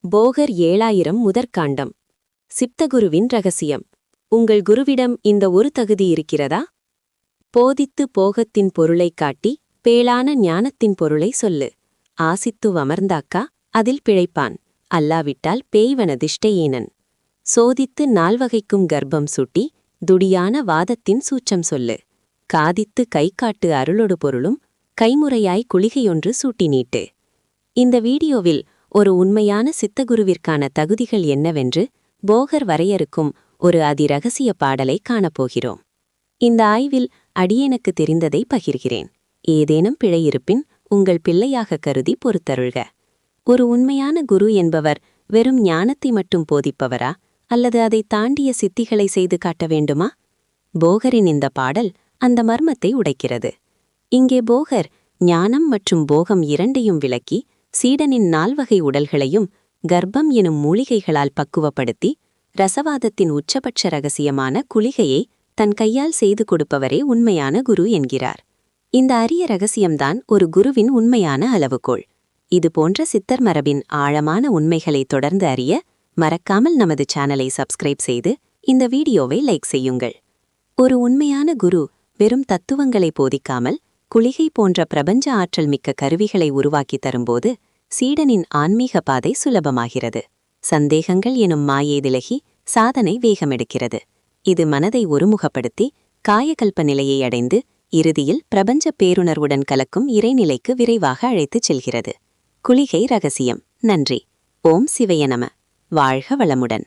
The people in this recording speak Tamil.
போகர் 7000 முதற்காண்டம். சித்தகுருவின் ரகசியம். உங்கள் குருவிடம் இந்த ஒரு தகுதி இருக்கிறதா? போதித்து போகத்தின் பொருளைக் காட்டி பேளான ஞானத்தின் பொருளை சொல்லு. ஆசித்து அமர்ந்தாக்கா அதில் பிழைப்பான், அல்லாவிட்டால் பேய்வன திஷ்டையேனன். சோதித்து நால்வகைக்கும் கர்ப்பம் சூட்டி துடியான வாதத்தின் சூச்சம் சொல்லு. காதித்து கைகாட்டு அருளொடு பொருளும் கைமுறையாய் குளிகையொன்று சூட்டி நீட்டு. இந்த வீடியோவில் ஒரு உண்மையான சித்தகுருவிற்கான தகுதிகள் என்னவென்று போகர் வரையறுக்கும் ஒரு அதிரகசிய பாடலை காணப்போகிறோம். இந்த ஆய்வில் அடியேனுக்கு தெரிந்ததை பகிர்கிறேன். ஏதேனும் பிழையிருப்பின் உங்கள் பிள்ளையாக கருதி பொறுத்தருள்க. ஒரு உண்மையான குரு என்பவர் வெறும் ஞானத்தை மட்டும் போதிப்பவரா, அல்லது அதை தாண்டிய சித்திகளை செய்து காட்ட வேண்டுமா? போகரின் இந்த பாடல் அந்த மர்மத்தை உடைக்கிறது. இங்கே போகர் ஞானம் மற்றும் போகம் இரண்டையும் விளக்கி சீடனின் 4 வகை உடல்களையும் கர்ப்பம் எனும் மூலிகைகளால் பக்குவப்படுத்தி ரசவாதத்தின் உச்சபட்ச ரகசியமான குளிகையை தன் கையால் செய்து கொடுப்பவரே உண்மையான குரு என்கிறார். இந்த அரிய ரகசியம்தான் ஒரு குருவின் உண்மையான அளவுகோல். இதுபோன்ற சித்தர் மரபின் ஆழமான உண்மைகளை தொடர்ந்து அறிய மறக்காமல் நமது சேனலை சப்ஸ்கிரைப் செய்து இந்த வீடியோவை லைக் செய்யுங்கள். ஒரு உண்மையான குரு வெறும் தத்துவங்களை போதிக்காமல் குளிகை போன்ற பிரபஞ்ச ஆற்றல் மிக்க கருவிகளை உருவாக்கி தரும்போது சீடனின் ஆன்மீக பாதை சுலபமாகிறது. சந்தேகங்கள் எனும் மாயை விலகி சாதனை வேகமெடுக்கிறது. இது மனதை ஒருமுகப்படுத்தி காயகல்ப நிலையை அடைந்து இறுதியில் பிரபஞ்ச பேருணர்வுடன் கலக்கும் இறைநிலைக்கு விரைவாக அழைத்துச் செல்கிறது. குளிகை ரகசியம். நன்றி. ஓம் சிவய நம. வாழ்க வளமுடன்.